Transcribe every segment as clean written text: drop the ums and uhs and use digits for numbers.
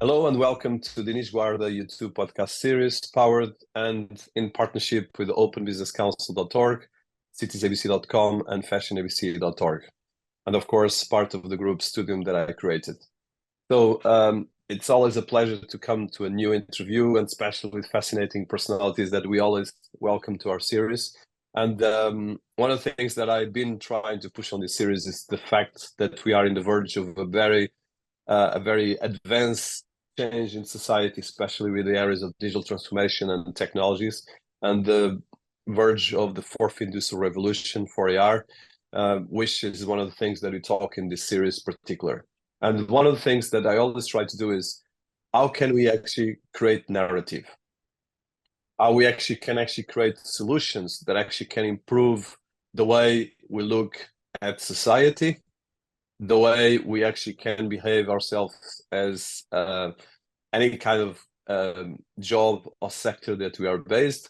Hello and welcome to the Guarda YouTube podcast series, powered and in partnership with openbusinesscouncil.org, citiesabc.com, and fashionabc.org. And of course, part of the group Studium that I created. So it's always a pleasure to come to a new interview, and especially with fascinating personalities that we always welcome to our series. And one of the things that I've been trying to push on this series is the fact that we are in the verge of a very advanced change in society, especially with the areas of digital transformation and technologies, and the verge of the fourth industrial revolution for AR, which is one of the things that we talk in this series particular. And one of the things that I always try to do is how can we actually create narrative? How we actually can create solutions that actually can improve the way we look at society, the way we actually can behave ourselves as any kind of job or sector that we are based.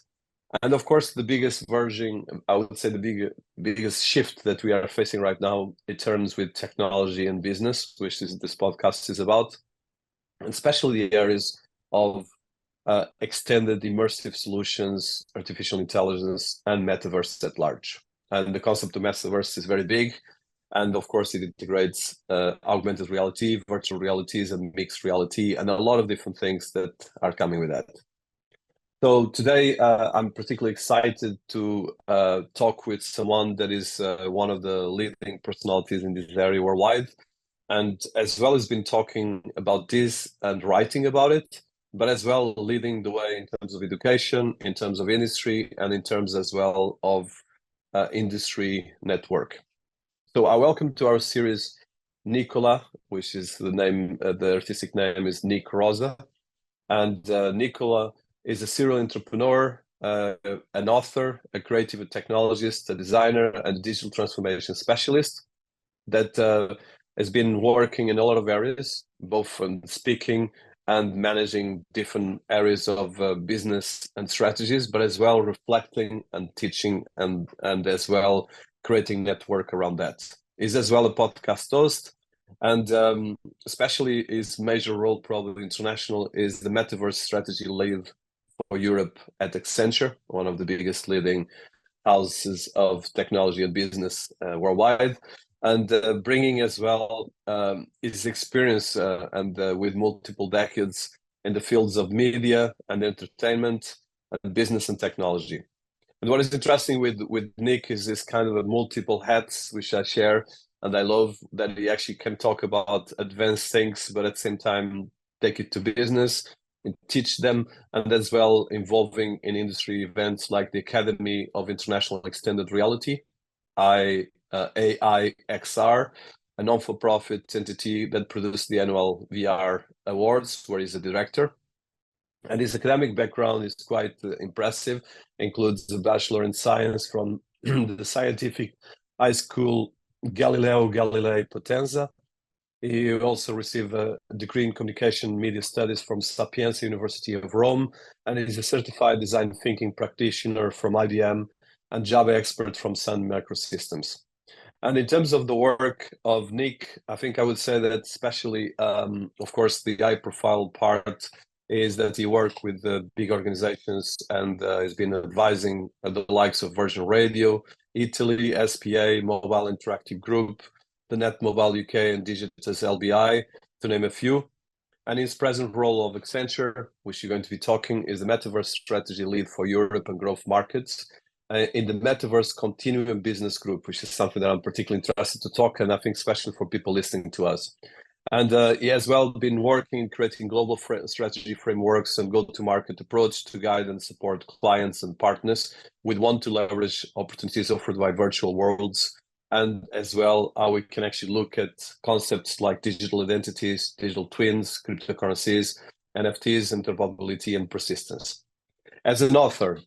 And of course, the biggest version, I would say the biggest shift that we are facing right now, it turns with technology and business, which this podcast is about, and especially the areas of extended immersive solutions, artificial intelligence, and metaverse at large. And the concept of metaverse is very big. And of course, it integrates augmented reality, virtual realities, and mixed reality, and a lot of different things that are coming with that. So today, I'm particularly excited to talk with someone that is one of the leading personalities in this area worldwide, and as well as been talking about this and writing about it, but as well leading the way in terms of education, in terms of industry, and in terms as well of industry network. So I welcome to our series Nicola, which is the name, the artistic name is Nick Rosa. And Nicola is a serial entrepreneur, an author, a creative technologist, a designer, and a digital transformation specialist that has been working in a lot of areas, both from speaking and managing different areas of business and strategies, but as well reflecting and teaching and as well creating network around that. He's as well a podcast host, and especially his major role, probably international, is the Metaverse Strategy Lead for Europe at Accenture, one of the biggest leading houses of technology and business worldwide, and bringing as well his experience and with multiple decades in the fields of media and entertainment and business and technology. And what is interesting with Nick is this kind of a multiple hats, which I share, and I love that he actually can talk about advanced things, but at the same time take it to business and teach them, and as well involving in industry events like the Academy of International Extended Reality, AIXR, a non-for-profit entity that produced the annual VR Awards, where he's a director. And his academic background is quite impressive, includes a Bachelor in Science from the Scientific High School Galileo Galilei Potenza. He also received a degree in Communication Media Studies from Sapienza University of Rome, and is a certified design thinking practitioner from IBM and Java expert from Sun Microsystems. And in terms of the work of Nick, I think I would say that especially, of course, the high-profile part is that he worked with the big organizations and has been advising the likes of Virgin Radio, Italy, SPA, Mobile Interactive Group, the Net Mobile UK, and Digitas LBI, to name a few. And his present role of Accenture, which you're going to be talking, is the Metaverse Strategy Lead for Europe and Growth Markets in the Metaverse Continuum Business Group, which is something that I'm particularly interested to talk, and I think especially for people listening to us. And he has well been working in creating global strategy frameworks and go-to-market approach to guide and support clients and partners with want to leverage opportunities offered by virtual worlds, and as well how we can actually look at concepts like digital identities, digital twins, cryptocurrencies, NFTs, interoperability, and persistence. As an author,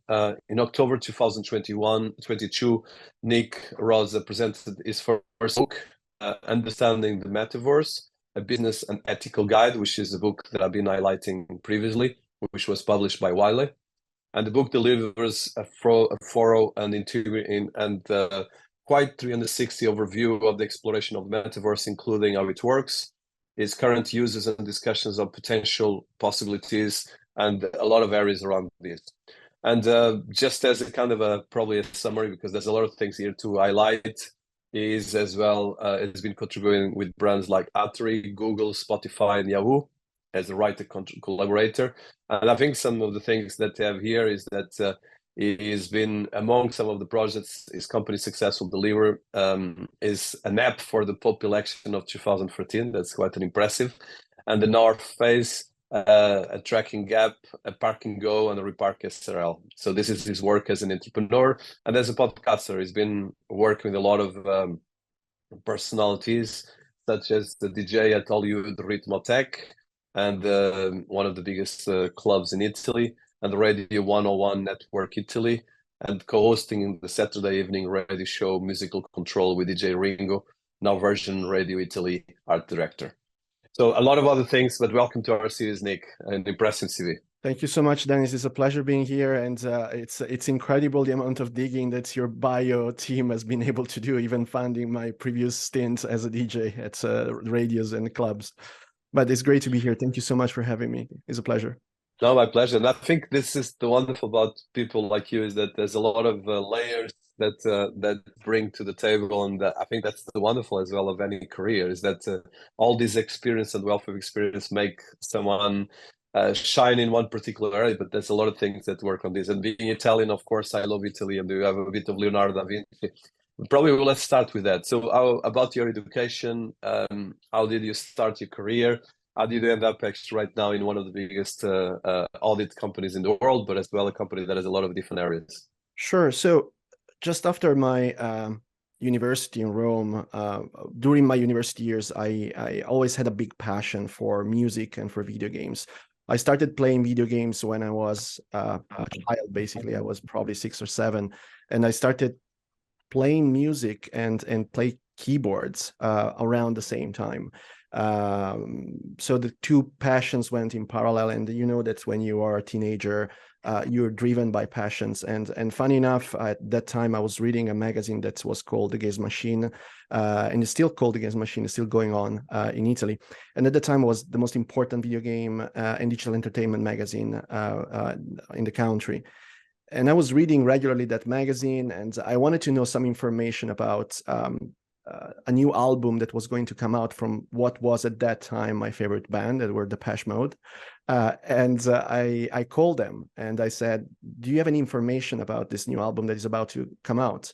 in October 2022, Nick Rosa presented his first book, Understanding the Metaverse, a business and ethical guide, which is a book that I've been highlighting previously, which was published by Wiley. And the book delivers a thorough and quite 360 overview of the exploration of the metaverse, including how it works, is current uses and discussions of potential possibilities, and a lot of areas around this. And just as a kind of probably a summary, because there's a lot of things here to highlight, is as well, it's been contributing with brands like Atari, Google, Spotify, and Yahoo as a writer collaborator. And I think some of the things that they have here is that he's been among some of the projects his company successful deliver is an app for the Pope election of 2013. That's quite an impressive. And the North Face, a tracking gap, a parking go, and a repark SRL. So this is his work as an entrepreneur and as a podcaster. He's been working with a lot of personalities, such as the DJ at Hollywood Ritmotech, and one of the biggest clubs in Italy, and the Radio 101 Network Italy, and co-hosting the Saturday evening radio show Musical Control with DJ Ringo, now Version Radio Italy art director. So a lot of other things, but welcome to our series, Nick, an impressive CV. Thank you so much, Dennis. It's a pleasure being here, and it's incredible the amount of digging that your bio team has been able to do, even finding my previous stint as a DJ at radios and clubs. But it's great to be here. Thank you so much for having me. It's a pleasure. No, my pleasure. And I think this is the wonderful about people like you, is that there's a lot of layers that bring to the table, and I think that's the wonderful as well of any career, is that all this experience and wealth of experience make someone shine in one particular area, but there's a lot of things that work on this. And being Italian, of course, I love Italy, and you have a bit of Leonardo da Vinci. Probably let's start with that. So about your education, how did you start your career? How did you end up actually right now in one of the biggest audit companies in the world, but as well a company that has a lot of different areas? Sure. So just after my university in Rome, during my university years, I always had a big passion for music and for video games. I started playing video games when I was a child, basically. I was probably 6 or 7, and I started playing music and play keyboards around the same time. So the two passions went in parallel, and you know that when you are a teenager, you're driven by passions. And funny enough, at that time I was reading a magazine that was called The Gaze Machine, and it's still called The Gaze Machine. It's still going on in Italy. And at the time it was the most important video game and digital entertainment magazine in the country. And I was reading regularly that magazine, and I wanted to know some information about a new album that was going to come out from what was at that time my favorite band, that were Depeche Mode. I called them and I said, do you have any information about this new album that is about to come out?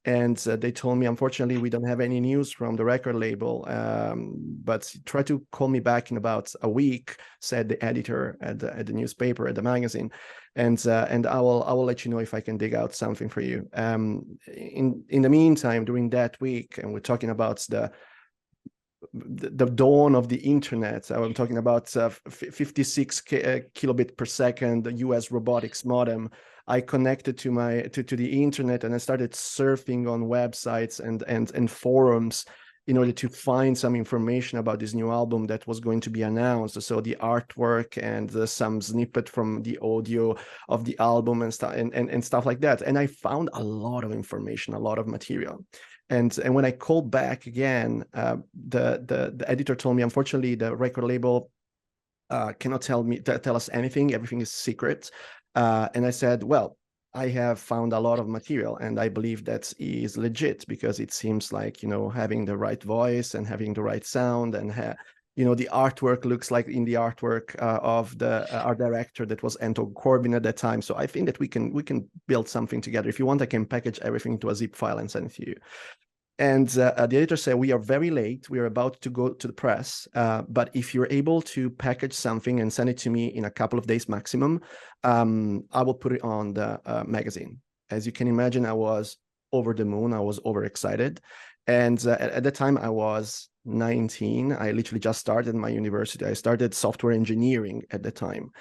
And they told me, unfortunately, we don't have any news from the record label, but try to call me back in about a week, said the editor at the newspaper, at the magazine, and I will let you know if I can dig out something for you. In the meantime, during that week, and we're talking about the dawn of the internet. I'm talking about 56 kilobit per second, the US robotics modem. I connected to the internet, and I started surfing on websites and forums in order to find some information about this new album that was going to be announced. So the artwork and some snippet from the audio of the album and stuff like that. And I found a lot of information, a lot of material. And when I called back again, the editor told me, unfortunately, the record label cannot tell us anything. Everything is secret. And I said, well, I have found a lot of material, and I believe that is legit, because it seems like, you know, having the right voice and having the right sound, and you know, the artwork looks like in the artwork of the art director that was Anton Corbin at that time. So I think that we can build something together. If you want, I can package everything into a zip file and send it to you. And the editor said, we are very late. We are about to go to the press. But if you're able to package something and send it to me in a couple of days maximum, I will put it on the magazine. As you can imagine, I was over the moon. I was overexcited. And at the time, I was 19. I literally just started my university. I started software engineering at the time.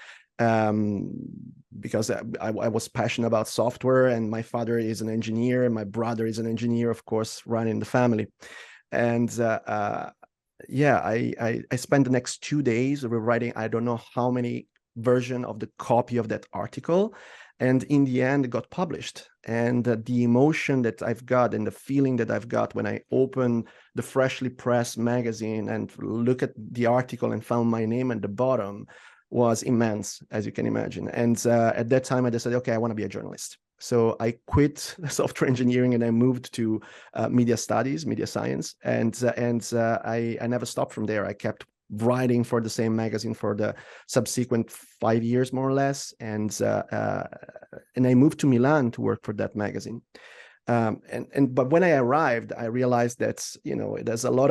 Because I was passionate about software, and my father is an engineer, and my brother is an engineer, of course, running the family. And yeah, I spent the next 2 days rewriting, I don't know how many version of the copy of that article. And in the end, it got published. And the emotion that I've got and the feeling that I've got when I open the freshly pressed magazine and look at the article and found my name at the bottom was immense, as you can imagine. And at that time, I decided, okay, I want to be a journalist. So I quit software engineering and I moved to media studies, media science, and I never stopped from there. I kept writing for the same magazine for the subsequent 5 years, more or less, and I moved to Milan to work for that magazine. But when I arrived, I realized that there's a lot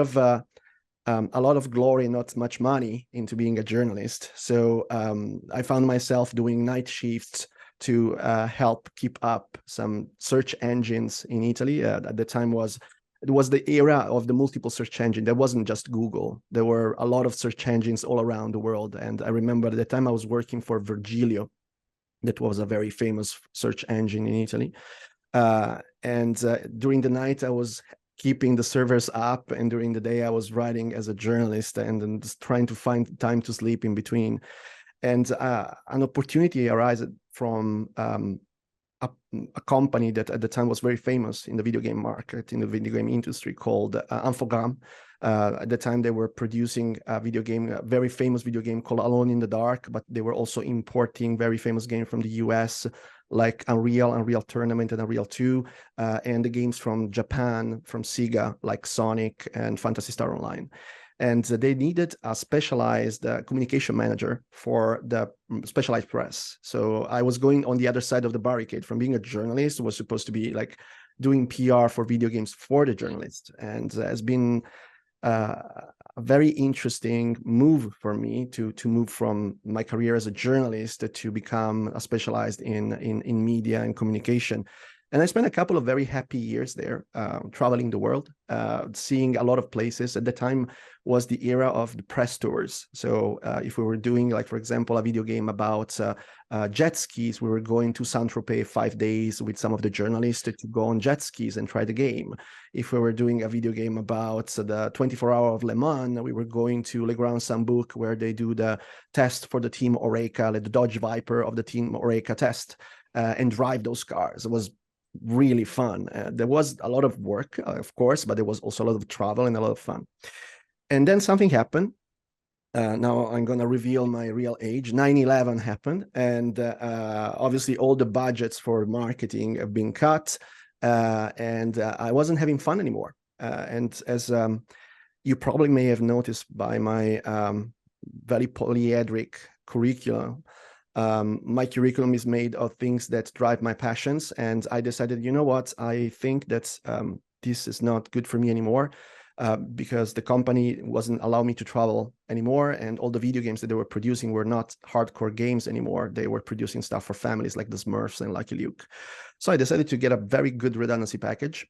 of glory, not much money, into being a journalist. So I found myself doing night shifts to help keep up some search engines in Italy. At the time it was the era of the multiple search engine. There wasn't just Google. There were a lot of search engines all around the world. And I remember at the time I was working for Virgilio. That was a very famous search engine in Italy. During the night, I was keeping the servers up, and during the day, I was writing as a journalist and just trying to find time to sleep in between. And an opportunity arose from a company that at the time was very famous in the video game market, in the video game industry, called Infogram. At the time, they were producing a very famous video game called Alone in the Dark, but they were also importing very famous games from the US, like Unreal Tournament and Unreal 2, and the games from Japan, from Sega, like Sonic and Phantasy Star Online. And they needed a specialized communication manager for the specialized press. So I was going on the other side of the barricade. From being a journalist, was supposed to be like doing PR for video games for the journalist, and has been a very interesting move for me to move from my career as a journalist to become specialized in media and communication. And I spent a couple of very happy years there, traveling the world, seeing a lot of places. At the time was the era of the press tours. So if we were doing, like, for example, a video game about jet skis, we were going to Saint-Tropez 5 days with some of the journalists to go on jet skis and try the game. If we were doing a video game about the 24-hour of Le Mans, we were going to Le Grand Sambuc, where they do the test for the Team Oreca, like the Dodge Viper of the Team Oreca test, and drive those cars. It was really fun. There was a lot of work, of course, but there was also a lot of travel and a lot of fun. And then something happened. Now I'm going to reveal my real age. 9/11 happened, and obviously all the budgets for marketing have been cut, and I wasn't having fun anymore. And as you probably may have noticed by my very polyhedric curriculum, my curriculum is made of things that drive my passions. And I decided, you know what, I think that this is not good for me anymore, because the company wasn't allowing me to travel anymore. And all the video games that they were producing were not hardcore games anymore. They were producing stuff for families like the Smurfs and Lucky Luke. So I decided to get a very good redundancy package.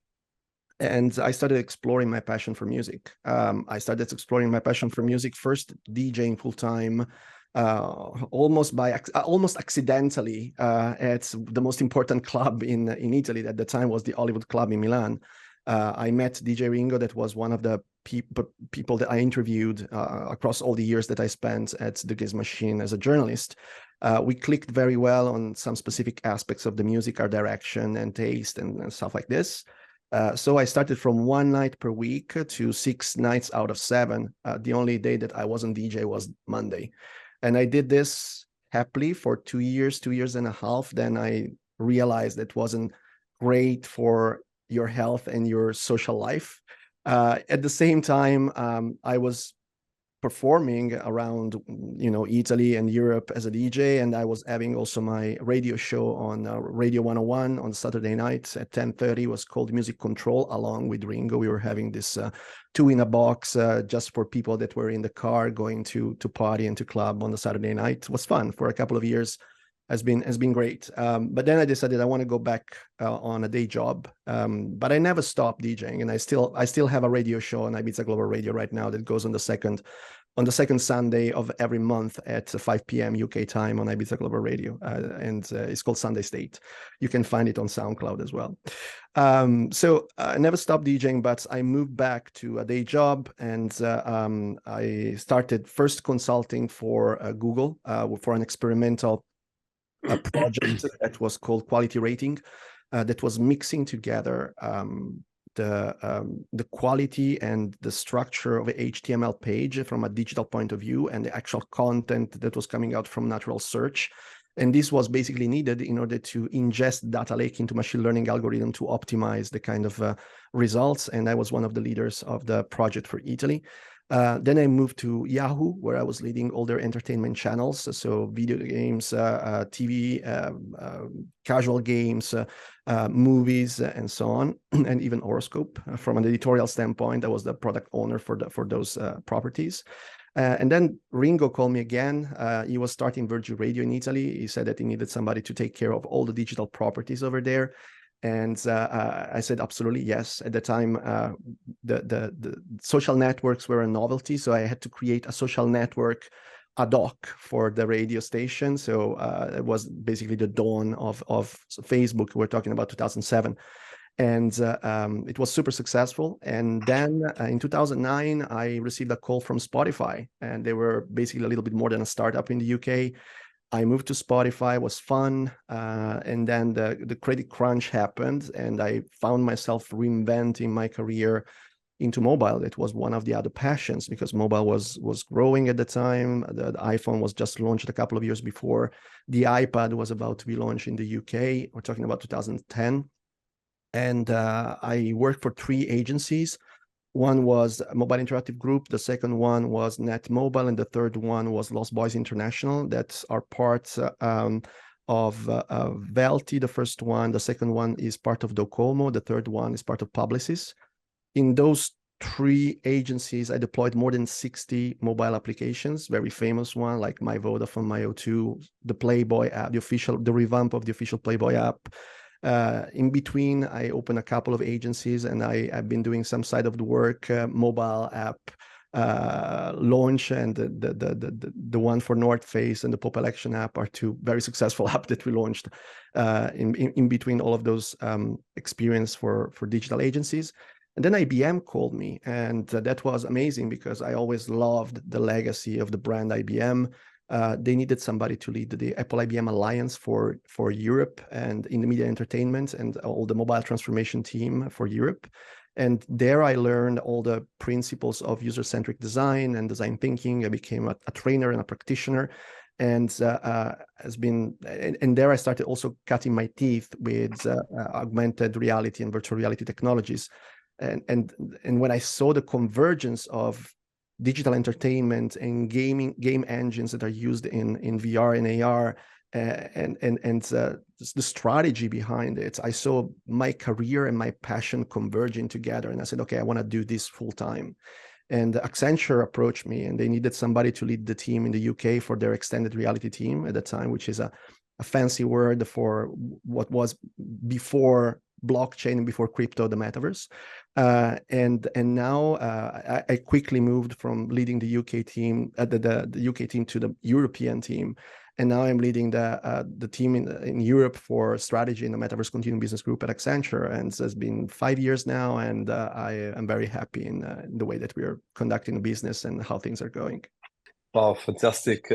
And I started exploring my passion for music. First DJing full-time, almost accidentally, at the most important club in Italy at the time was the Hollywood Club in Milan. I met DJ Ringo. That was one of the people that I interviewed across all the years that I spent at the Gaze Machine as a journalist. We clicked very well on some specific aspects of the music, our direction and taste and stuff like this. So I started from 1 night per week to 6 nights out of 7. The only day that I wasn't DJ was Monday. And I did this happily for 2 years, 2.5 years. Then I realized it wasn't great for your health and your social life. At the same time, I was performing around, Italy and Europe as a DJ, and I was having also my radio show on Radio 101 on Saturday nights at 10:30. It was called Music Control, along with Ringo. We were having this 2 in a box just for people that were in the car going to party and to club on the Saturday night. It was fun for a couple of years. Has been great. But then I decided I want to go back on a day job. But I never stopped DJing, and I still have a radio show on Ibiza Global Radio right now that goes on the second Sunday of every month at 5 p.m. UK time on Ibiza Global Radio, and it's called Sunday State. You can find it on SoundCloud as well. So I never stopped DJing, but I moved back to a day job, and I started first consulting for Google for an experimental a project that was called Quality Rating, that was mixing together the quality and the structure of an HTML page from a digital point of view and the actual content that was coming out from natural search. And this was basically needed in order to ingest data lake into machine learning algorithm to optimize the kind of results. And I was one of the leaders of the project for Italy. Then I moved to Yahoo, where I was leading all their entertainment channels. So video games, TV, casual games, movies, and so on, and even horoscope. From an editorial standpoint, I was the product owner for those properties. And then Ringo called me again. He was starting Virgin Radio in Italy. He said that he needed somebody to take care of all the digital properties over there. And I said, absolutely, yes. At the time, the social networks were a novelty. So I had to create a social network ad hoc for the radio station. So it was basically the dawn of Facebook. We're talking about 2007. And it was super successful. And then in 2009, I received a call from Spotify, and they were basically a little bit more than a startup in the UK. I moved to Spotify, it was fun. And then the credit crunch happened, and I found myself reinventing my career into mobile. It was one of the other passions because mobile was growing at the time. The iPhone was just launched a couple of years before. The iPad was about to be launched in the UK. We're talking about 2010. And I worked for 3 agencies. One was Mobile Interactive Group, the second one was Net Mobile, and the third one was Lost Boys International. That are parts of Velti, the first one. The second one is part of Docomo. The third one is part of Publicis. In those 3 agencies, I deployed more than 60 mobile applications, very famous one like My Vodafone, My O2, the Playboy app, the revamp of the official Playboy app. In between, I opened a couple of agencies, and I've been doing some side of the work, mobile app launch, and the one for North Face and the Pop Election app are 2 very successful apps that we launched in between all of those experience for digital agencies. And then IBM called me, and that was amazing because I always loved the legacy of the brand IBM. They needed somebody to lead the Apple IBM Alliance for Europe and in the media entertainment and all the mobile transformation team for Europe. And there I learned all the principles of user-centric design and design thinking. I became a trainer and a practitioner, and there I started also cutting my teeth with augmented reality and virtual reality technologies. And when I saw the convergence of digital entertainment and game engines that are used in VR and AR, and the strategy behind it, I saw my career and my passion converging together, and I said, okay, I want to do this full time. And Accenture approached me, and they needed somebody to lead the team in the UK for their extended reality team at the time, which is a fancy word for what was before blockchain and before crypto, the metaverse. And now I quickly moved from leading the UK team, the UK team, to the European team, and now I'm leading the team in Europe for strategy in the Metaverse Continuum Business Group at Accenture, and it's been 5 years now, and I am very happy in the way that we are conducting the business and how things are going. Wow, fantastic,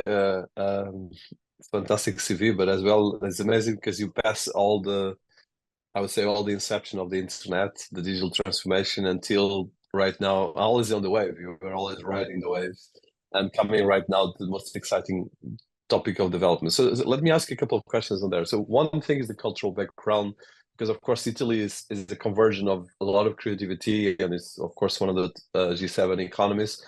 fantastic CV, but as well, it's amazing because you pass all the inception of the internet, the digital transformation, until right now, always on the wave. You're always riding the waves and coming right now to the most exciting topic of development. So let me ask you a couple of questions on there. So one thing is the cultural background, because of course Italy is the conversion of a lot of creativity, and it's of course one of the G7 economies,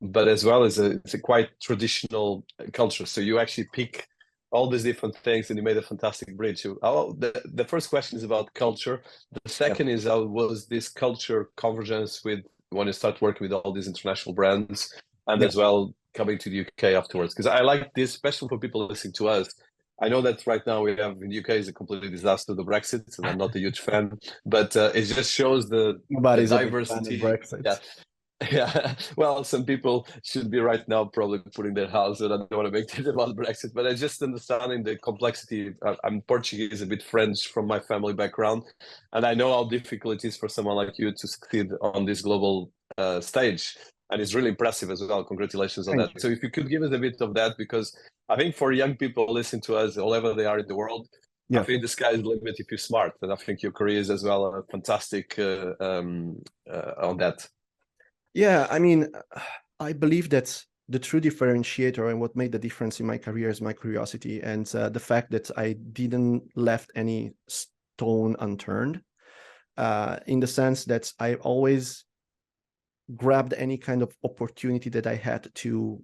but as well as it's a quite traditional culture. So you actually pick all these different things, and you made a fantastic bridge. So the first question is about culture. The second is, how was this culture convergence with when you start working with all these international brands, and as well coming to the UK afterwards? Because I like this, especially for people listening to us. I know that right now we have in the UK is a complete disaster, the Brexit, and I'm not a huge fan, but it just shows the diversity. Yeah, well, some people should be right now probably putting their house, and I don't want to make it about Brexit, but I just understanding the complexity. I'm Portuguese, a bit French from my family background, and I know how difficult it is for someone like you to succeed on this global stage. and it's really impressive as well. Congratulations on Thank that. you. So if you could give us a bit of that, because I think for young people listening to us, wherever they are in the world, I Yeah. think the sky is the limit if you're smart, and I think your career is as well fantastic on that. Yeah, I mean, I believe that the true differentiator and what made the difference in my career is my curiosity and the fact that I didn't left any stone unturned, in the sense that I always grabbed any kind of opportunity that I had to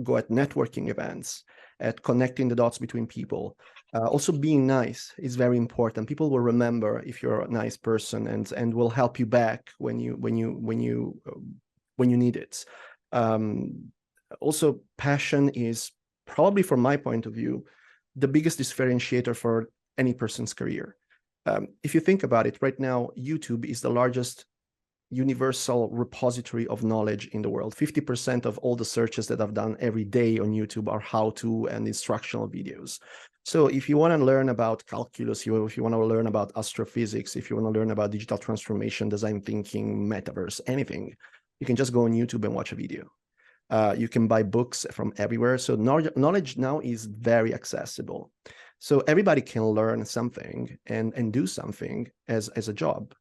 go at networking events, at connecting the dots between people. Also, being nice is very important. People will remember if you're a nice person, and will help you back when you need it. Also, passion is probably, from my point of view, the biggest differentiator for any person's career. If you think about it, right now, YouTube is the largest universal repository of knowledge in the world. 50% of all the searches that I've done every day on YouTube are how-to and instructional videos. So if you want to learn about calculus, if you want to learn about astrophysics, if you want to learn about digital transformation, design thinking, metaverse, anything, you can just go on YouTube and watch a video. You can buy books from everywhere. So knowledge now is very accessible. So everybody can learn something and do something as a job.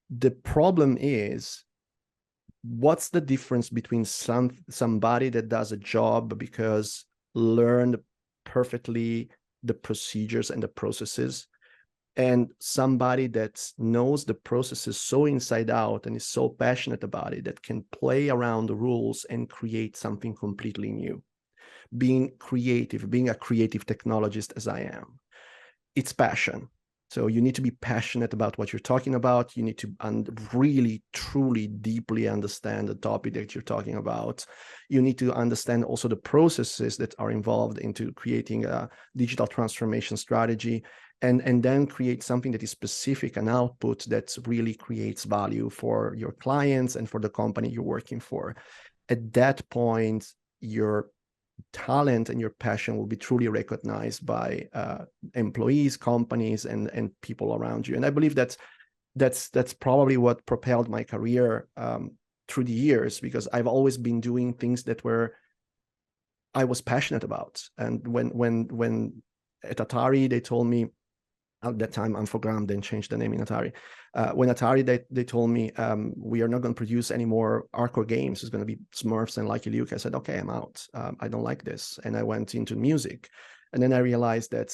The problem is, what's the difference between somebody that does a job because learned perfectly the procedures and the processes, and somebody that knows the processes so inside out and is so passionate about it that can play around the rules and create something completely new? Being creative, being a creative technologist as I am, it's passion. So you need to be passionate about what you're talking about. You need to really, truly, deeply understand the topic that you're talking about. You need to understand also the processes that are involved into creating a digital transformation strategy, and then create something that is specific, an output that really creates value for your clients and for the company you're working for. At that point, your talent and your passion will be truly recognized by employees, companies, and people around you. And I believe that's probably what propelled my career through the years, because I've always been doing things that I was passionate about. And when at Atari, they told me, at that time Infogram, then changed the name in Atari. When Atari, they told me, we are not going to produce any more hardcore games. It's going to be Smurfs and Lucky Luke. I said, okay, I'm out. I don't like this. And I went into music. And then I realized that,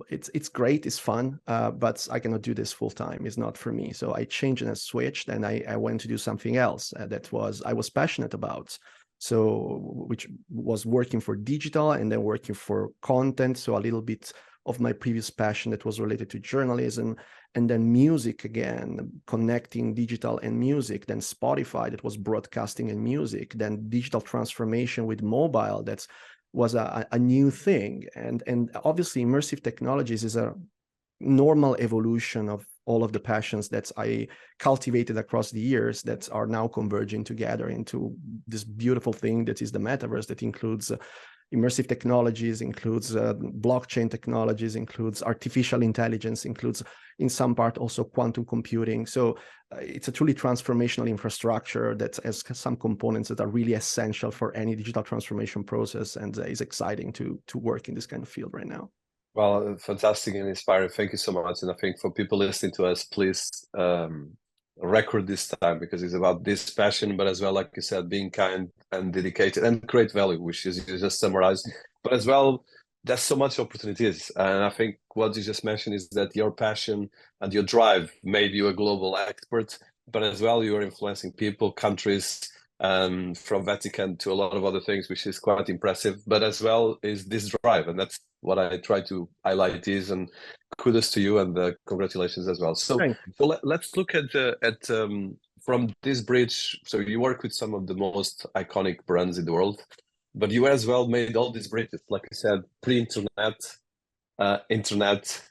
it's great, it's fun, but I cannot do this full time. It's not for me. So I changed and I switched, and I went to do something else that I was passionate about. So, which was working for digital and then working for content. So a little bit of my previous passion that was related to journalism, and then music again, connecting digital and music, then Spotify that was broadcasting and music, then digital transformation with mobile, that was a new thing. And obviously immersive technologies is a normal evolution of all of the passions that I cultivated across the years that are now converging together into this beautiful thing that is the metaverse, that includes immersive technologies, includes blockchain technologies, includes artificial intelligence, includes in some part also quantum computing. So it's a truly transformational infrastructure that has some components that are really essential for any digital transformation process, and is exciting to work in this kind of field right now. Well, fantastic and inspiring. Thank you so much. And I think for people listening to us, please record this time, because it's about this passion, but as well, like you said, being kind and dedicated and create value, which is you just summarized. But as well, there's so much opportunities. And I think what you just mentioned is that your passion and your drive made you a global expert, but as well, you are influencing people, countries, from Vatican to a lot of other things, which is quite impressive. But as well is this drive, and that's what I try to highlight is, and kudos to you, and congratulations as well. So let's look at from this bridge. So you work with some of the most iconic brands in the world, but you as well made all these bridges, like I said, pre-internet, internet,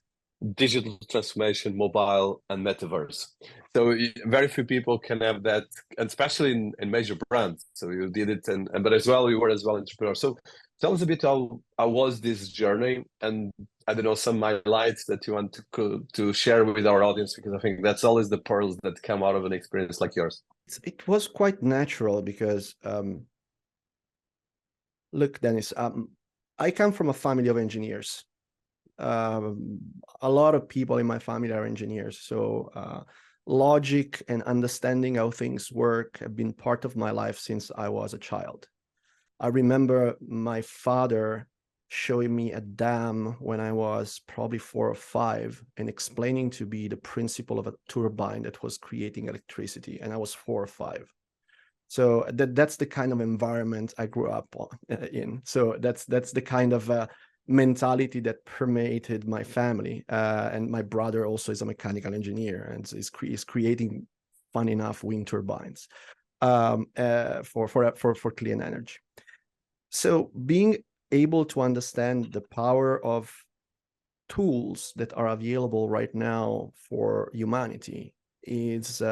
digital transformation, mobile, and metaverse. So very few people can have that, and especially in major brands. So you did it, and but as well, you were as well entrepreneur. So Tell us a bit how was this journey, and I don't know, some highlights that you want to share with our audience, because I think that's always the pearls that come out of an experience like yours. It was quite natural because, look, Dennis, I come from a family of engineers. A lot of people in my family are engineers, so logic and understanding how things work have been part of my life since I was a child. I remember my father showing me a dam when I was probably 4 or 5 and explaining to me the principle of a turbine that was creating electricity, and I was 4 or 5. So that's the kind of environment I grew up in. So that's the kind of mentality that permeated my family. And my brother also is a mechanical engineer and is creating, fun enough, wind turbines for clean energy. So being able to understand the power of tools that are available right now for humanity is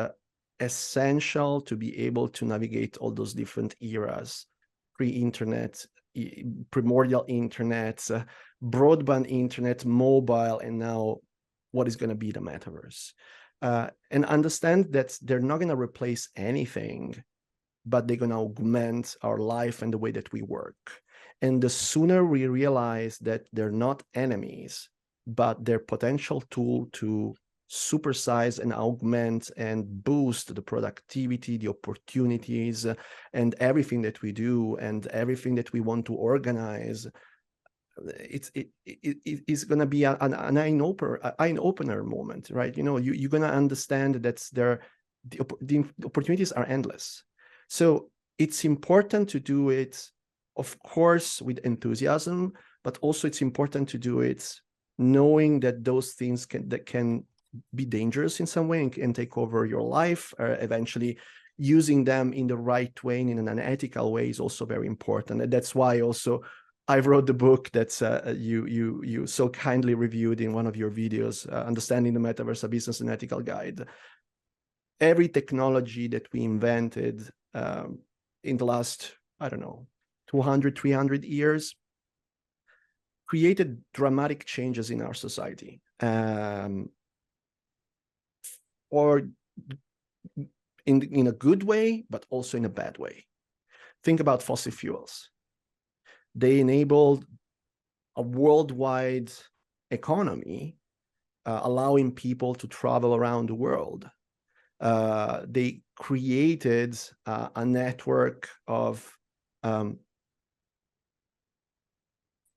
essential to be able to navigate all those different eras: pre-internet, primordial internet, broadband internet, mobile, and now what is going to be the metaverse. And understand that they're not going to replace anything, but they're going to augment our life and the way that we work. And the sooner we realize that they're not enemies, but they're potential tool to supersize and augment and boost the productivity, the opportunities, and everything that we do and everything that we want to organize, it's going to be an eye-opener moment, right? You know, you're going to understand that the opportunities are endless. So it's important to do it, of course, with enthusiasm, but also it's important to do it knowing that those things can be dangerous in some way and take over your life, or eventually using them in the right way and in an ethical way is also very important. And that's why also I wrote the book that you so kindly reviewed in one of your videos, Understanding the Metaverse, a Business and Ethical Guide. Every technology that we invented in the last, I don't know, 200, 300 years created dramatic changes in our society, or in a good way, but also in a bad way. Think about fossil fuels. They enabled a worldwide economy, allowing people to travel around the world. They created a network of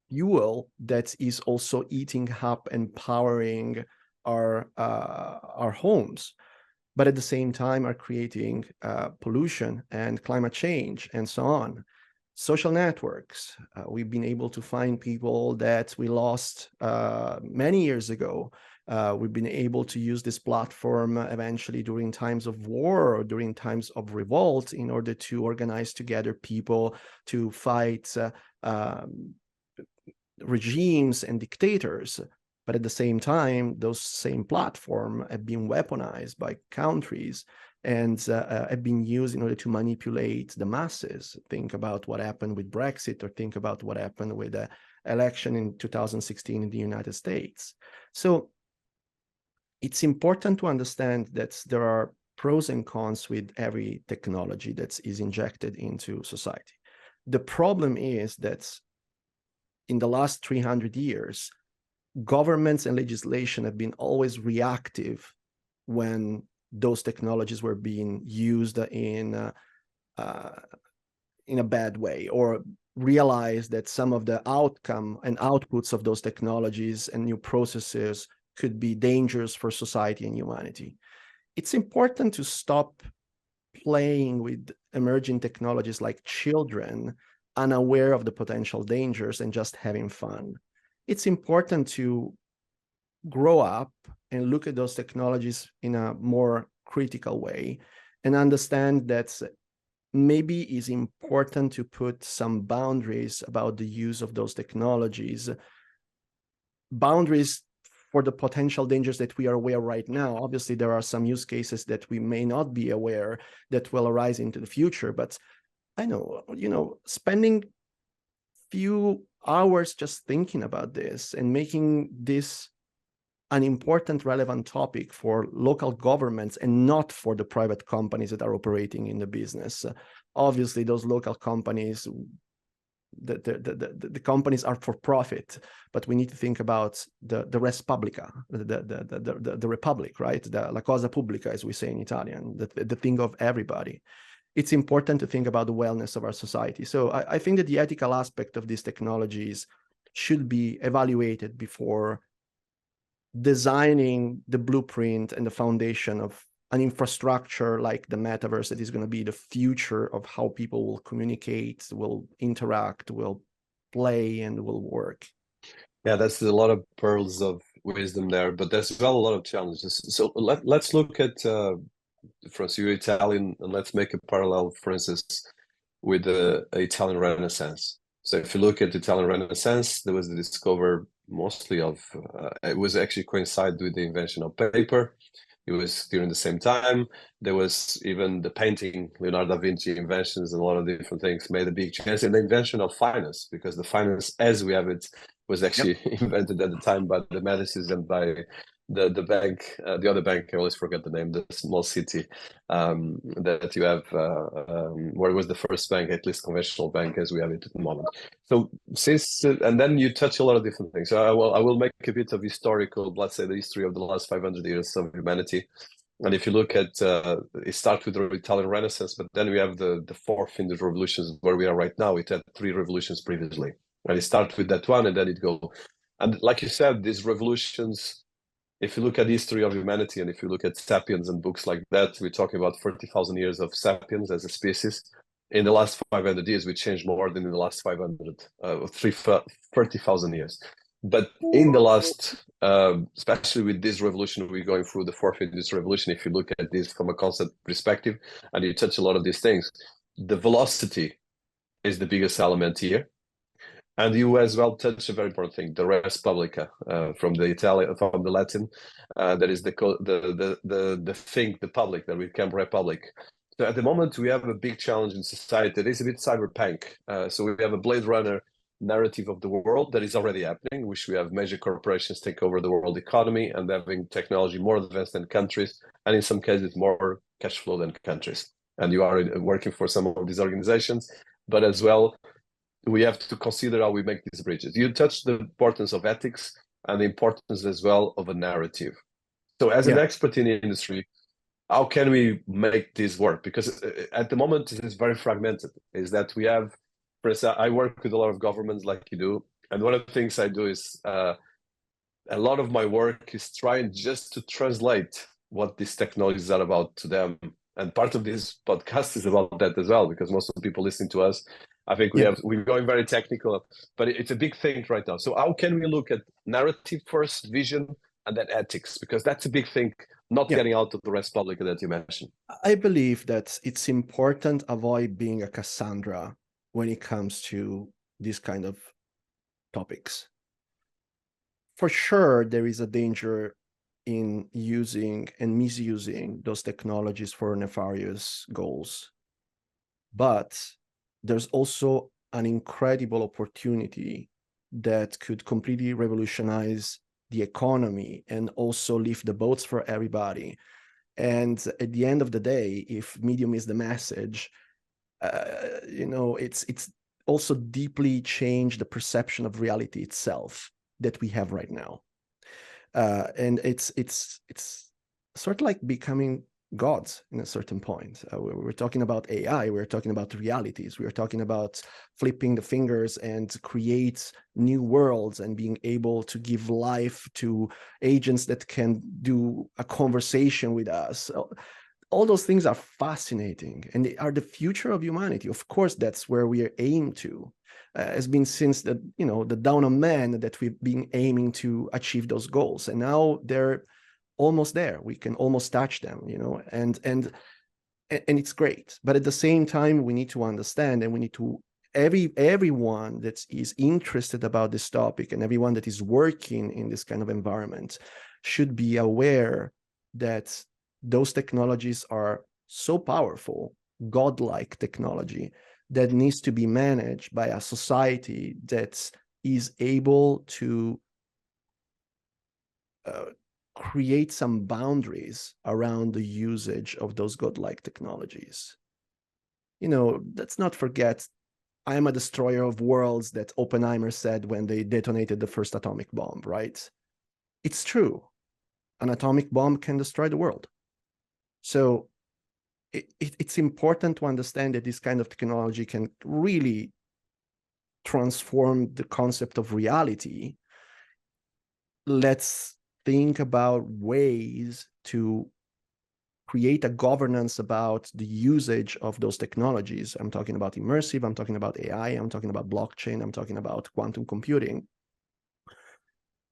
fuel that is also eating up and powering our homes, but at the same time are creating pollution and climate change and so on. Social networks. We've been able to find people that we lost many years ago. We've been able to use this platform eventually during times of war or during times of revolt in order to organize together people to fight regimes and dictators. But at the same time, those same platforms have been weaponized by countries and have been used in order to manipulate the masses. Think about what happened with Brexit, or think about what happened with the election in 2016 in the United States. So it's important to understand that there are pros and cons with every technology that is injected into society. The problem is that in the last 300 years, governments and legislation have been always reactive when those technologies were being used in a bad way, or realized that some of the outcome and outputs of those technologies and new processes could be dangerous for society and humanity. It's important to stop playing with emerging technologies like children, unaware of the potential dangers and just having fun. It's important to grow up and look at those technologies in a more critical way and understand that maybe it's important to put some boundaries about the use of those technologies, boundaries for the potential dangers that we are aware right now. Obviously, there are some use cases that we may not be aware that will arise into the future, but I know, spending few hours just thinking about this and making this an important, relevant topic for local governments and not for the private companies that are operating in the business. Obviously, those local companies, the companies are for profit, but we need to think about the res publica, the republic, right? La cosa pubblica, as we say in Italian, the thing of everybody. It's important to think about the wellness of our society. So I think that the ethical aspect of these technologies should be evaluated before designing the blueprint and the foundation of an infrastructure like the metaverse that is going to be the future of how people will communicate, will interact, will play, and will work. Yeah, that's a lot of pearls of wisdom there, but there's as well a lot of challenges. So let's look at, for instance, you're Italian, and let's make a parallel, for instance, with the Italian Renaissance. So if you look at the Italian Renaissance, there was the discovery mostly of, it was actually coincided with the invention of paper. It was during the same time. There was even the painting, Leonardo da Vinci inventions, and a lot of different things made a big change in the invention of finance, because the finance as we have it was actually invented at the time by the Medicis and by the bank, the other bank, I always forget the name, the small city that you have, where it was the first bank, at least conventional bank as we have it at the moment. So since, and then you touch a lot of different things. So I will make a bit of historical, let's say the history of the last 500 years of humanity. And if you look at, it starts with the Italian Renaissance, but then we have the fourth industrial revolutions where we are right now. It had 3 revolutions previously. And it starts with that one and then it goes. And like you said, these revolutions, if you look at the history of humanity and if you look at Sapiens and books like that, we're talking about 40,000 years of Sapiens as a species. In the last 500 years, we changed more than in the last 30,000 years. But in the last, especially with this revolution, we're going through the fourth industrial revolution. If you look at this from a concept perspective, and you touch a lot of these things, the velocity is the biggest element here. And you as well touch a very important thing, the res publica, from the Italian, from the Latin, that is the thing, the public, that we become republic. So at the moment, we have a big challenge in society that is a bit cyberpunk. So we have a Blade Runner narrative of the world that is already happening, which we have major corporations take over the world economy and having technology more advanced than countries, and in some cases more cash flow than countries. And you are working for some of these organizations, but as well, we have to consider how we make these bridges. You touched the importance of ethics and the importance as well of a narrative. So as an expert in the industry, how can we make this work? Because at the moment, it is very fragmented. Is that we have, for instance, I work with a lot of governments like you do. And one of the things I do is a lot of my work is trying just to translate what these technologies are about to them. And part of this podcast is about that as well, because most of the people listening to us, I think we're going very technical, but it's a big thing right now. So how can we look at narrative first, vision, and then ethics? Because that's a big thing, not getting out of the res publica that you mentioned. I believe that it's important to avoid being a Cassandra when it comes to these kind of topics. For sure, there is a danger in using and misusing those technologies for nefarious goals. But there's also an incredible opportunity that could completely revolutionize the economy and also lift the boats for everybody. And at the end of the day, if medium is the message, it's also deeply changed the perception of reality itself that we have right now. And it's sort of like becoming gods in a certain point. We're talking about AI, we're talking about realities, we're talking about flipping the fingers and create new worlds and being able to give life to agents that can do a conversation with us. All those things are fascinating and they are the future of humanity. Of course, that's where we are aiming to. It's been since the dawn of man that we've been aiming to achieve those goals, and now they're almost there. We can almost touch them, and it's great. But at the same time, we need to understand, and we need to everyone that is interested about this topic and everyone that is working in this kind of environment should be aware that those technologies are so powerful, godlike technology, that needs to be managed by a society that is able to create some boundaries around the usage of those godlike technologies. Let's not forget, I am a destroyer of worlds that Oppenheimer said when they detonated the first atomic bomb, right? It's true. An atomic bomb can destroy the world. So it's important to understand that this kind of technology can really transform the concept of reality. Let's think about ways to create a governance about the usage of those technologies. I'm talking about immersive, I'm talking about AI, I'm talking about blockchain, I'm talking about quantum computing,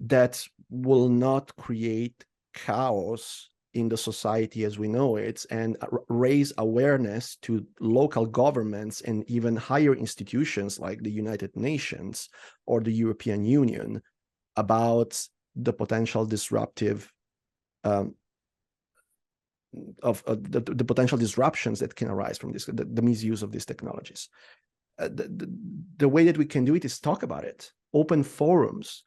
that will not create chaos in the society as we know it, and raise awareness to local governments and even higher institutions like the United Nations or the European Union about the potential disruptive the potential disruptions that can arise from this, the misuse of these technologies. The way that we can do it is talk about it, open forums,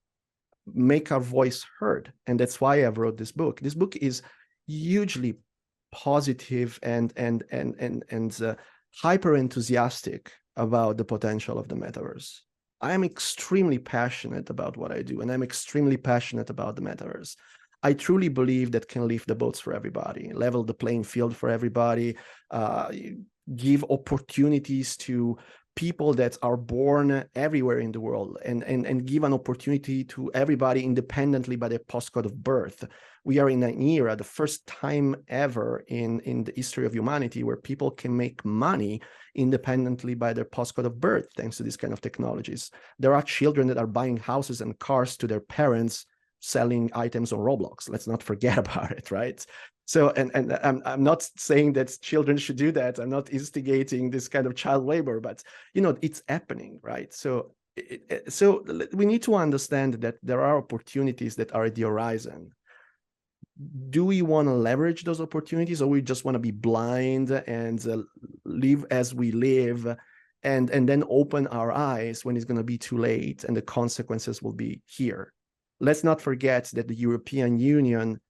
make our voice heard. And that's why I wrote this book. This book is hugely positive and hyper enthusiastic about the potential of the metaverse. I am extremely passionate about what I do, and I'm extremely passionate about the metaverse. I truly believe that can lift the boats for everybody, level the playing field for everybody, give opportunities to people that are born everywhere in the world, and give an opportunity to everybody independently by their postcode of birth. We are in an era, the first time ever in the history of humanity, where people can make money independently by their postcode of birth, thanks to these kind of technologies. There are children that are buying houses and cars to their parents, selling items on Roblox. Let's not forget about it, right? So, and I'm not saying that children should do that. I'm not instigating this kind of child labor, but it's happening, right? So we need to understand that there are opportunities that are at the horizon. Do we want to leverage those opportunities, or we just want to be blind and live as we live, and then open our eyes when it's going to be too late and the consequences will be here? Let's not forget that the European Union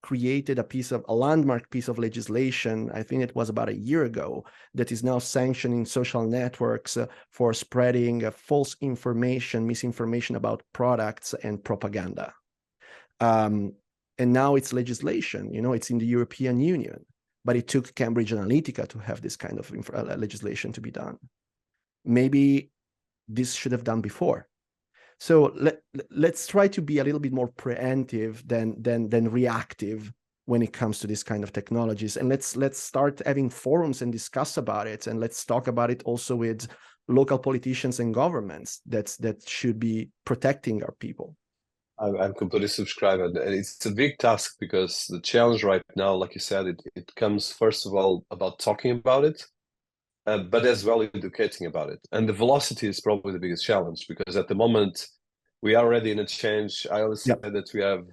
created a landmark piece of legislation, I think it was about a year ago, that is now sanctioning social networks for spreading false information, misinformation about products and propaganda. And now it's legislation, it's in the European Union, but it took Cambridge Analytica to have this kind of legislation to be done. Maybe this should have done before. So let's try to be a little bit more preemptive than reactive when it comes to this kind of technologies. And let's start having forums and discuss about it. And let's talk about it also with local politicians and governments that should be protecting our people. I'm completely subscribed. And it's a big task, because the challenge right now, like you said, it comes first of all about talking about it, but as well educating about it. And the velocity is probably the biggest challenge, because at the moment we are already in a change. I always say that we have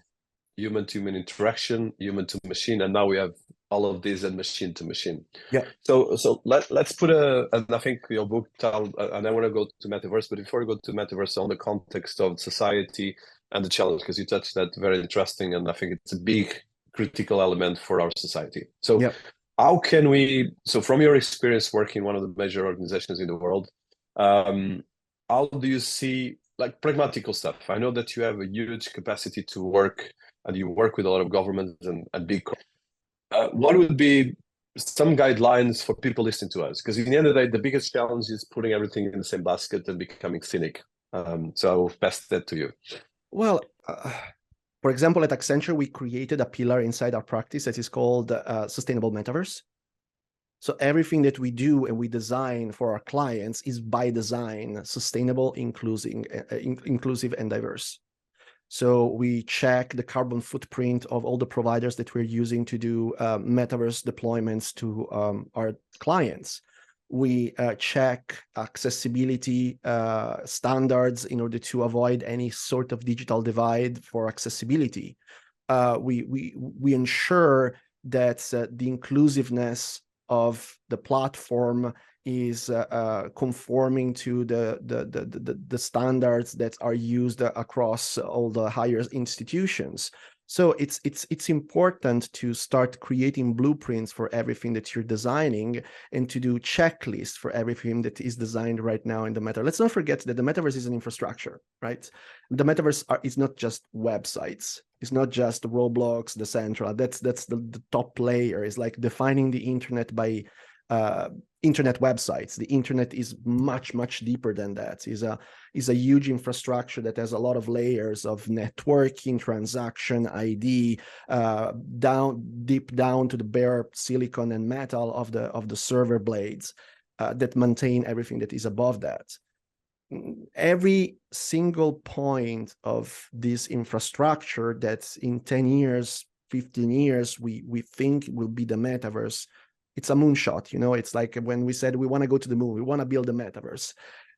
human-to-human interaction, human-to-machine, and now we have all of these and machine-to-machine. Yeah. So let's put and I think your book, and I want to go to Metaverse, but before we go to Metaverse, on the context of society and the challenge, because you touched that, very interesting, and I think it's a big critical element for our society. So how can we, so from your experience working in one of the major organizations in the world, how do you see, like, pragmatical stuff? I know that you have a huge capacity to work, and you work with a lot of governments and big. What would be some guidelines for people listening to us? Because in the end of the day, the biggest challenge is putting everything in the same basket and becoming cynic. So I will pass that to you. Well, for example, at Accenture, we created a pillar inside our practice that is called Sustainable Metaverse. So everything that we do and we design for our clients is by design sustainable, inclusive, and diverse. So we check the carbon footprint of all the providers that we're using to do metaverse deployments to our clients. We check accessibility standards in order to avoid any sort of digital divide for accessibility. We ensure that the inclusiveness of the platform is conforming to the standards that are used across all the higher institutions. So it's important to start creating blueprints for everything that you're designing, and to do checklists for everything that is designed right now in the metaverse. Let's not forget that the metaverse is an infrastructure, right? The metaverse is not just websites. It's not just Roblox, the central. That's the top layer. It's like defining the internet by internet websites. The internet is much deeper than that. Is a huge infrastructure that has a lot of layers of networking, transaction, ID, deep down to the bare silicon and metal of the server blades that maintain everything that is above that. Every single point of this infrastructure that in 10 years, 15 years, we think will be the metaverse, it's a moonshot. It's like when we said we want to go to the moon, we want to build a metaverse.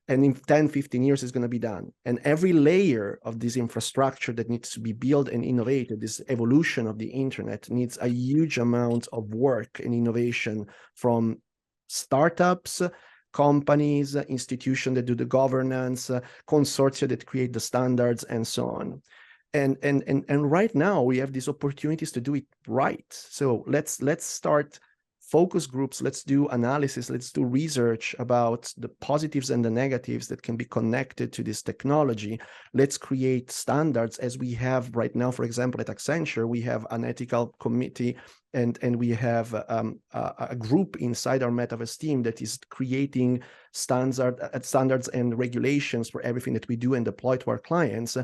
And in 10, 15 years, it's going to be done. And every layer of this infrastructure that needs to be built and innovated, this evolution of the internet, needs a huge amount of work and innovation from startups, companies, institutions that do the governance, consortia that create the standards, and so on. And right now we have these opportunities to do it right. So let's start focus groups, let's do analysis, let's do research about the positives and the negatives that can be connected to this technology. Let's create standards, as we have right now. For example, at Accenture, we have an ethical committee, and we have a group inside our Metaverse team that is creating standards and regulations for everything that we do and deploy to our clients.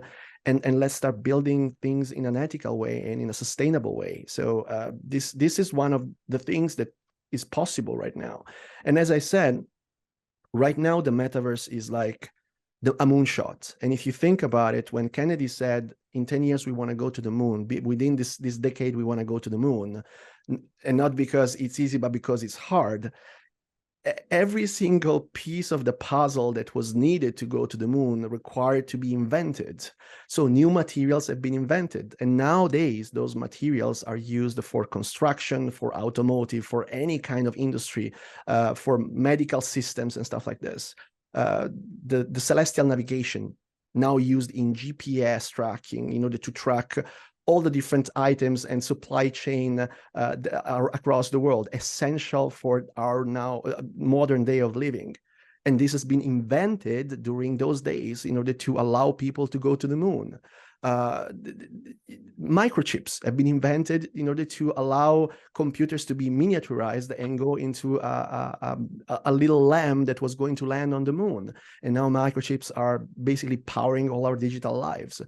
And let's start building things in an ethical way and in a sustainable way. So this is one of the things that is possible right now. And as I said, right now the metaverse is like a moonshot. And if you think about it, when Kennedy said in 10 years we want to go to the moon, within this decade we want to go to the moon, and not because it's easy, but because it's hard. Every single piece of the puzzle that was needed to go to the moon required to be invented. So new materials have been invented. And nowadays, those materials are used for construction, for automotive, for any kind of industry, for medical systems and stuff like this. The celestial navigation, now used in GPS tracking in order to track all the different items and supply chain are across the world, essential for our now modern day of living. And this has been invented during those days in order to allow people to go to the moon. Microchips have been invented in order to allow computers to be miniaturized and go into a little lamb that was going to land on the moon. And now microchips are basically powering all our digital lives.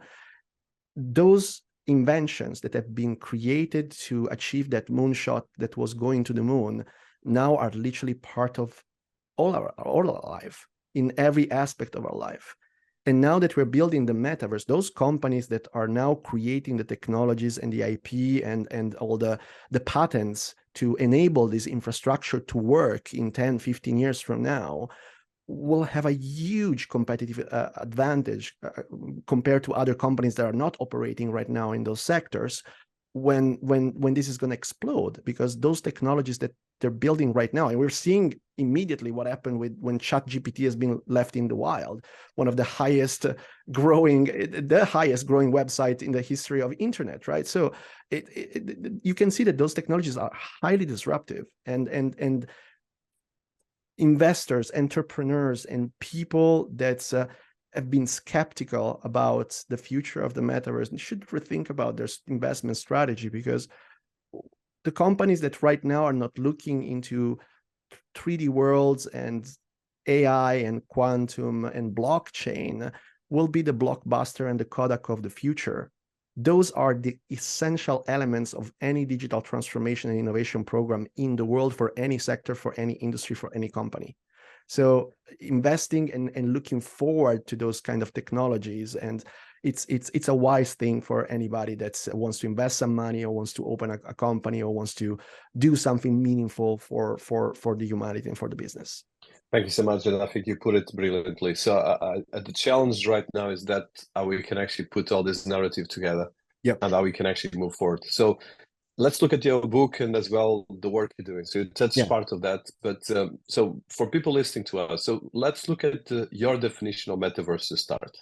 Those inventions that have been created to achieve that moonshot that was going to the moon now are literally part of all our life, in every aspect of our life. And now that we're building the metaverse, those companies that are now creating the technologies and the IP and all the patents to enable this infrastructure to work in 10, 15 years from now will have a huge competitive advantage compared to other companies that are not operating right now in those sectors when this is going to explode, because those technologies that they're building right now, and we're seeing immediately what happened when ChatGPT has been left in the wild, one of the highest growing website in the history of internet, right? So you can see that those technologies are highly disruptive, and investors, entrepreneurs, and people that have been skeptical about the future of the metaverse should rethink about their investment strategy, because the companies that right now are not looking into 3D worlds and AI and quantum and blockchain will be the blockbuster and the Kodak of the future. Those are the essential elements of any digital transformation and innovation program in the world, for any sector, for any industry, for any company. So investing and looking forward to those kind of technologies, and it's a wise thing for anybody that wants to invest some money or wants to open a company or wants to do something meaningful for the humanity and for the business. Thank you so much, and I think you put it brilliantly. So the challenge right now is that we can actually put all this narrative together, Yep. and how we can actually move forward. So let's look at your book and as well the work you're doing. So you touched Yeah. part of that, but so for people listening to us, so let's look at your definition of metaverse to start.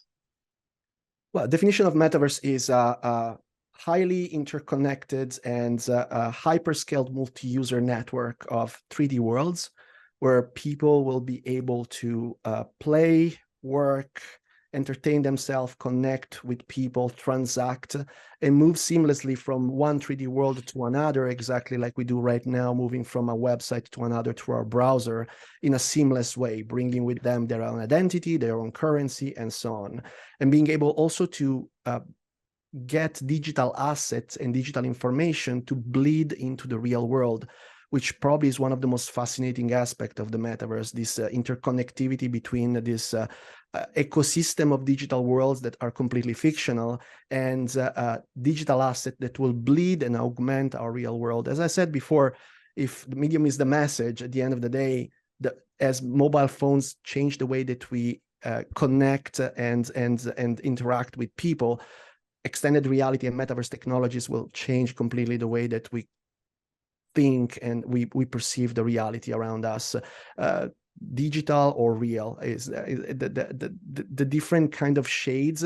Well, definition of metaverse is a highly interconnected and a hyperscaled multi-user network of 3D worlds where people will be able to play, work, entertain themselves, connect with people, transact, and move seamlessly from one 3D world to another, exactly like we do right now, moving from a website to another through our browser in a seamless way, bringing with them their own identity, their own currency, and so on. And being able also to get digital assets and digital information to bleed into the real world, which probably is one of the most fascinating aspects of the metaverse, this interconnectivity between this ecosystem of digital worlds that are completely fictional and digital asset that will bleed and augment our real world. As I said before, if the medium is the message, at the end of the day, as mobile phones change the way that we connect and interact with people, extended reality and metaverse technologies will change completely the way that we think and we perceive the reality around us. Digital or real is the different kind of shades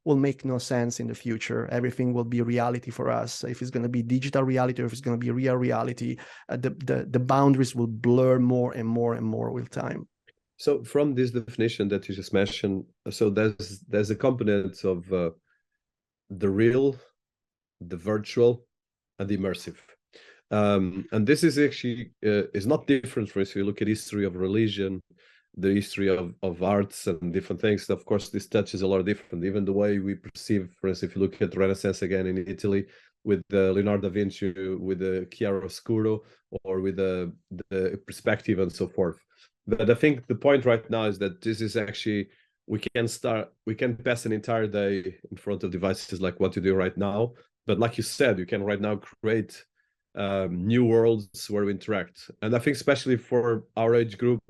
will make no sense in the future. Everything will be reality for us. If it's going to be digital reality or if it's going to be real reality, the boundaries will blur more and more and more with time. So from this definition that you just mentioned, so there's a component of the real, the virtual, and the immersive. And this is actually is not different for us. If you look at history of religion, the history of arts and different things, of course, this touches a lot of different, even the way we perceive, for instance, if you look at Renaissance again in Italy, with Leonardo da Vinci, with the chiaroscuro, or with the perspective and so forth. But I think the point right now is that this is actually, we can pass an entire day in front of devices like what you do right now. But like you said, you can right now create new worlds where we interact. And I think especially for our age group,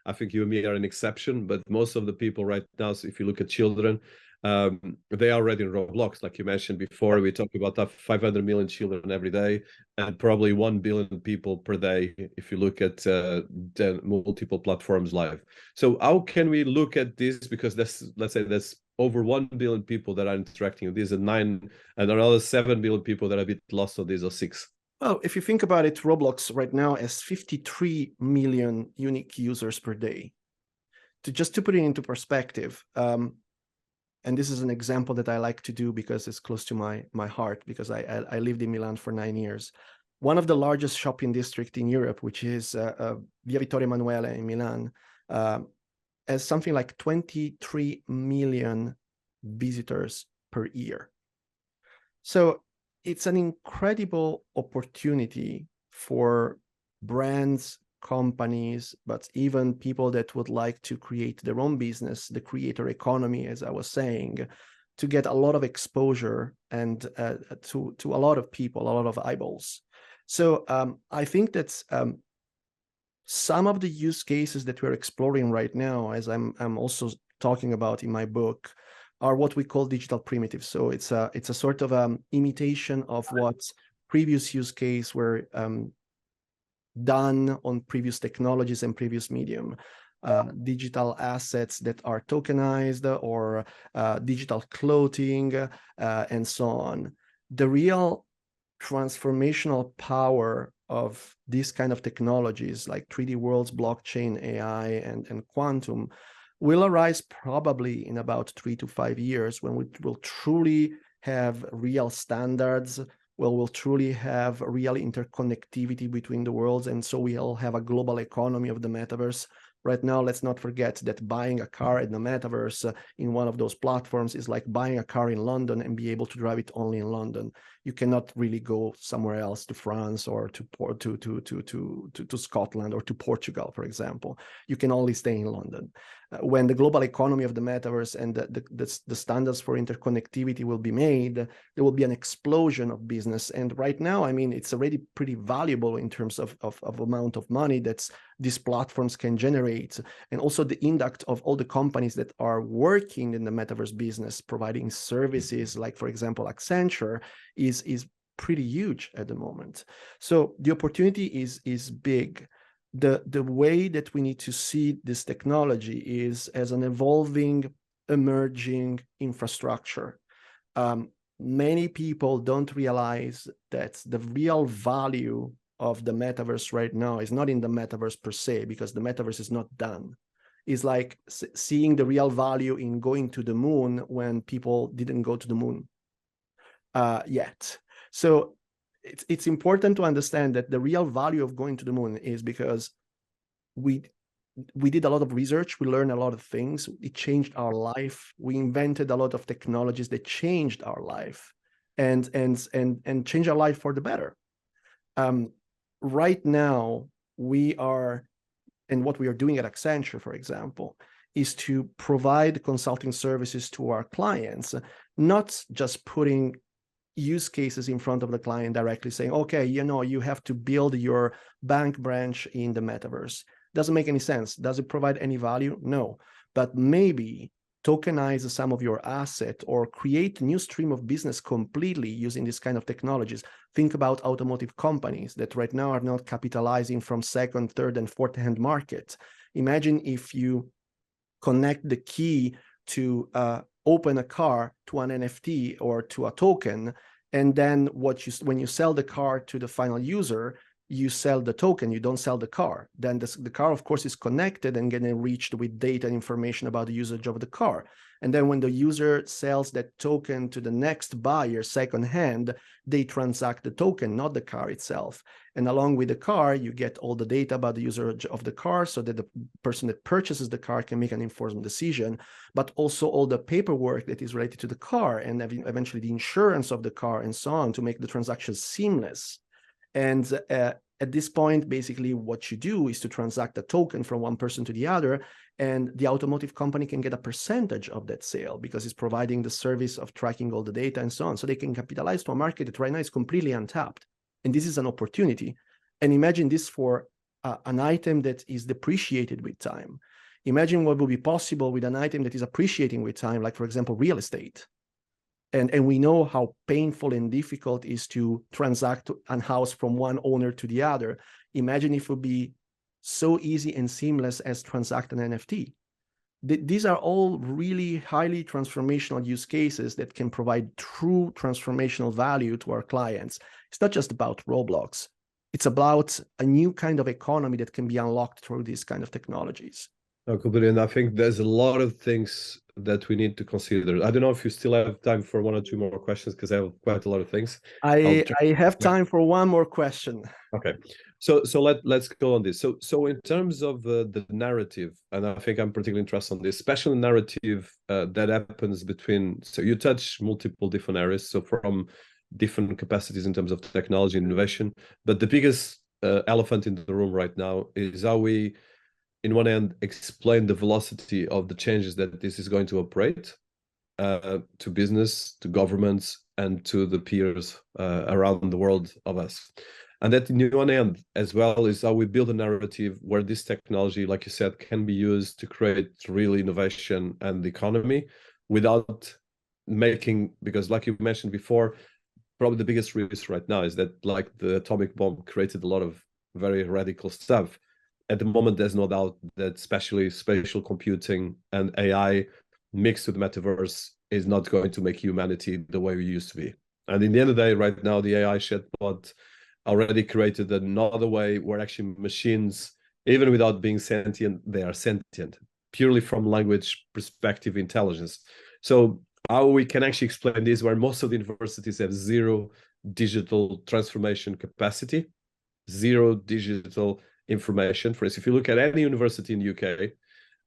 I think you and me are an exception, but most of the people right now, so if you look at children, they are already in Roblox. Like you mentioned before, we talk about 500 million children every day and probably 1 billion people per day if you look at the multiple platforms live. So how can we look at this? Because let's say there's over 1 billion people that are interacting with this, and another 7 billion people that are a bit lost on this, or 6. Well, if you think about it, Roblox right now has 53 million unique users per day. Just to put it into perspective, and this is an example that I like to do because it's close to my heart, because I lived in Milan for 9 years. One of the largest shopping districts in Europe, which is Via Vittorio Emanuele in Milan, has something like 23 million visitors per year. So it's an incredible opportunity for brands, companies, but even people that would like to create their own business, the creator economy, as I was saying, to get a lot of exposure and to a lot of people, a lot of eyeballs. So I think that some of the use cases that we're exploring right now, as I'm also talking about in my book, are what we call digital primitives. So it's a sort of imitation of what previous use case were done on previous technologies and previous medium. Digital assets that are tokenized, or digital clothing, and so on. The real transformational power of these kind of technologies like 3D worlds, blockchain, AI, and quantum will arise probably in about 3 to 5 years, when we will truly have real standards, we'll truly have real interconnectivity between the worlds, and so we'll have a global economy of the metaverse. Right now, let's not forget that buying a car in the metaverse in one of those platforms is like buying a car in London and be able to drive it only in London. You cannot really go somewhere else, to France or to Scotland or to Portugal, for example. You can only stay in London. When the global economy of the metaverse and the standards for interconnectivity will be made, there will be an explosion of business. And right now, I mean, it's already pretty valuable in terms of amount of money that these platforms can generate. And also the impact of all the companies that are working in the metaverse business, providing services like, for example, Accenture, is pretty huge at the moment. So the opportunity is big. The way that we need to see this technology is as an evolving, emerging infrastructure. Many people don't realize that the real value of the metaverse right now is not in the metaverse per se, because the metaverse is not done. It's like seeing the real value in going to the moon when people didn't go to the moon yet. So it's important to understand that the real value of going to the moon is because we did a lot of research, we learned a lot of things, it changed our life, we invented a lot of technologies that changed our life and changed our life for the better. Right now, we are, and what we are doing at Accenture, for example, is to provide consulting services to our clients, not just putting use cases in front of the client directly saying, okay, you have to build your bank branch in the metaverse. Doesn't make any sense. Does it provide any value? No. But maybe tokenize some of your asset or create a new stream of business completely using this kind of technologies. Think about automotive companies that right now are not capitalizing from second, third, and fourth hand market. Imagine if you connect the key to open a car to an NFT or to a token, and then when you sell the car to the final user, you sell the token, you don't sell the car. Then the car, of course, is connected and getting reached with data and information about the usage of the car. And then when the user sells that token to the next buyer secondhand, they transact the token, not the car itself. And along with the car, you get all the data about the usage of the car so that the person that purchases the car can make an informed decision, but also all the paperwork that is related to the car and eventually the insurance of the car and so on to make the transaction seamless. And at this point, basically what you do is to transact a token from one person to the other, and the automotive company can get a percentage of that sale because it's providing the service of tracking all the data and so on. So they can capitalize to a market that right now is completely untapped. And this is an opportunity. And imagine this for an item that is depreciated with time. Imagine what will be possible with an item that is appreciating with time, like, for example, real estate. And we know how painful and difficult it is to transact a house from one owner to the other. Imagine if it would be so easy and seamless as transact an NFT. These are all really highly transformational use cases that can provide true transformational value to our clients. It's not just about Roblox. It's about a new kind of economy that can be unlocked through these kind of technologies. No, completely. And I think there's a lot of things that we need to consider. I don't know if you still have time for one or two more questions, because I have quite a lot of things. I have time for one more question. Okay, so let's go on this. So in terms of the narrative, and I think I'm particularly interested on this, especially narrative that happens between. So you touch multiple different areas, so from different capacities in terms of technology and innovation. But the biggest elephant in the room right now is how we, in one end, explain the velocity of the changes that this is going to operate to business, to governments, and to the peers around the world of us. And that, in one end, as well, is how we build a narrative where this technology, like you said, can be used to create real innovation and the economy without making, because like you mentioned before, probably the biggest risk right now is that, like, the atomic bomb created a lot of very radical stuff. At the moment, there's no doubt that especially spatial computing and AI mixed with metaverse is not going to make humanity the way we used to be. And in the end of the day, right now, the AI chatbot already created another way where actually machines, even without being sentient, they are sentient, purely from language perspective intelligence. So how we can actually explain this, where most of the universities have zero digital transformation capacity, zero digital information. For instance, if you look at any university in the UK,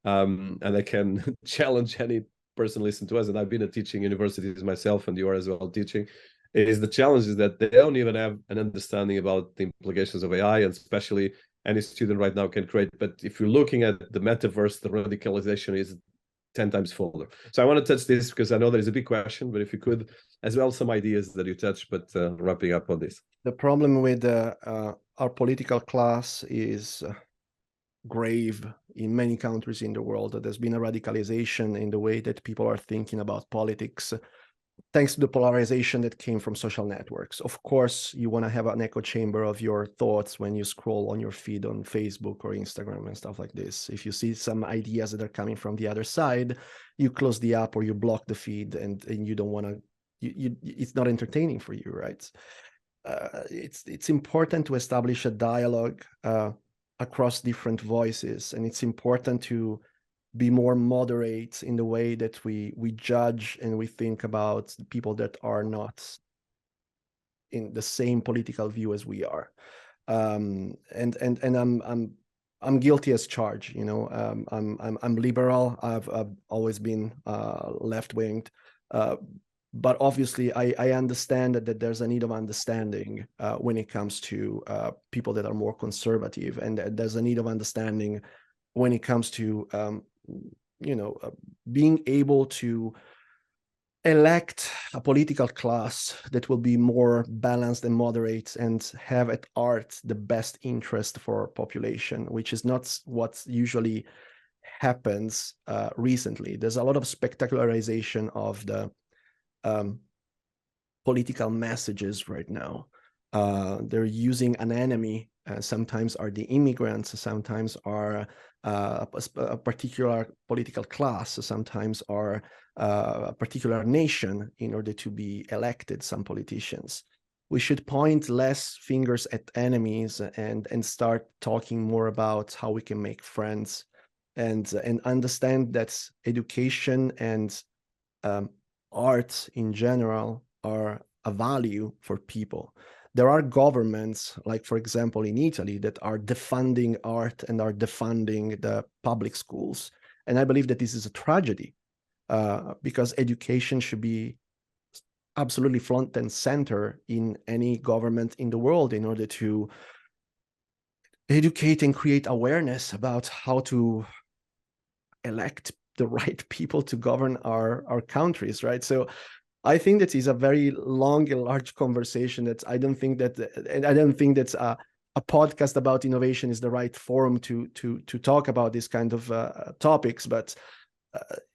and I can challenge any person listening to us, and I've been at teaching universities myself, and you are as well teaching, is the challenge is that they don't even have an understanding about the implications of AI, and especially any student right now can create. But if you're looking at the metaverse, the radicalization is 10 times further. So I want to touch this because I know there is a big question, but if you could, as well, some ideas that you touch, but wrapping up on this. The problem with our political class is grave in many countries in the world. There's been a radicalization in the way that people are thinking about politics. thanks to the polarization that came from social networks. Of course, you want to have an echo chamber of your thoughts when you scroll on your feed on Facebook or Instagram and stuff like this. If you see some ideas that are coming from the other side, you close the app or you block the feed, and you don't want to, it's not entertaining for you, right? It's important to establish a dialogue across different voices, and it's important to be more moderate in the way that we judge and we think about the people that are not in the same political view as we are. And I'm guilty as charged. You know, I'm liberal. I've always been left-winged. But obviously, I understand that there's a need of understanding when it comes to people that are more conservative, and there's a need of understanding when it comes to being able to elect a political class that will be more balanced and moderate and have at heart the best interest for population, which is not what usually happens recently. There's a lot of spectacularization of the political messages right now. They're using an enemy. Sometimes are the immigrants, sometimes are a particular political class, sometimes are a particular nation in order to be elected, some politicians. We should point less fingers at enemies and start talking more about how we can make friends, and understand that education and art in general are a value for people. There are governments, like for example in Italy, that are defunding art and are defunding the public schools. And I believe that this is a tragedy because education should be absolutely front and center in any government in the world in order to educate and create awareness about how to elect the right people to govern our countries, right? So I think that is a very long and large conversation that I don't think that a podcast about innovation is the right forum to talk about this kind of topics, but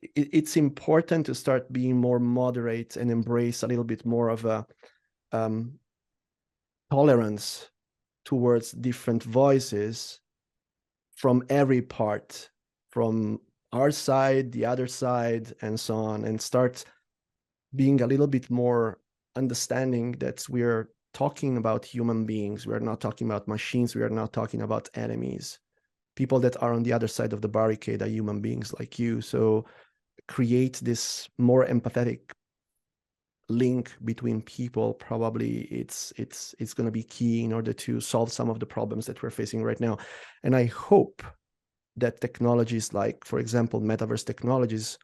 it's important to start being more moderate and embrace a little bit more of a tolerance towards different voices from every part, from our side, the other side, and so on, and start being a little bit more understanding that we're talking about human beings. We're not talking about machines. We are not talking about enemies. People that are on the other side of the barricade are human beings like you. So create this more empathetic link between people. Probably it's going to be key in order to solve some of the problems that we're facing right now. And I hope that technologies like, for example, metaverse technologies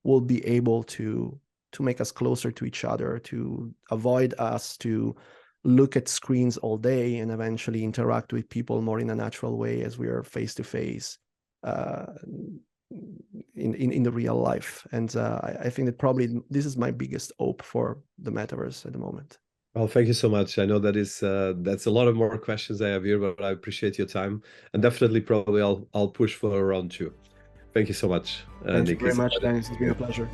will be able to make us closer to each other, to avoid us to look at screens all day and eventually interact with people more in a natural way as we are face to face in the real life. And I think that probably this is my biggest hope for the metaverse at the moment. Well, thank you so much. I know that is that's a lot of more questions I have here, but I appreciate your time, and definitely probably I'll push for a round two. Thank you so much, Thank you Nick. very much, Dennis. It's been a pleasure.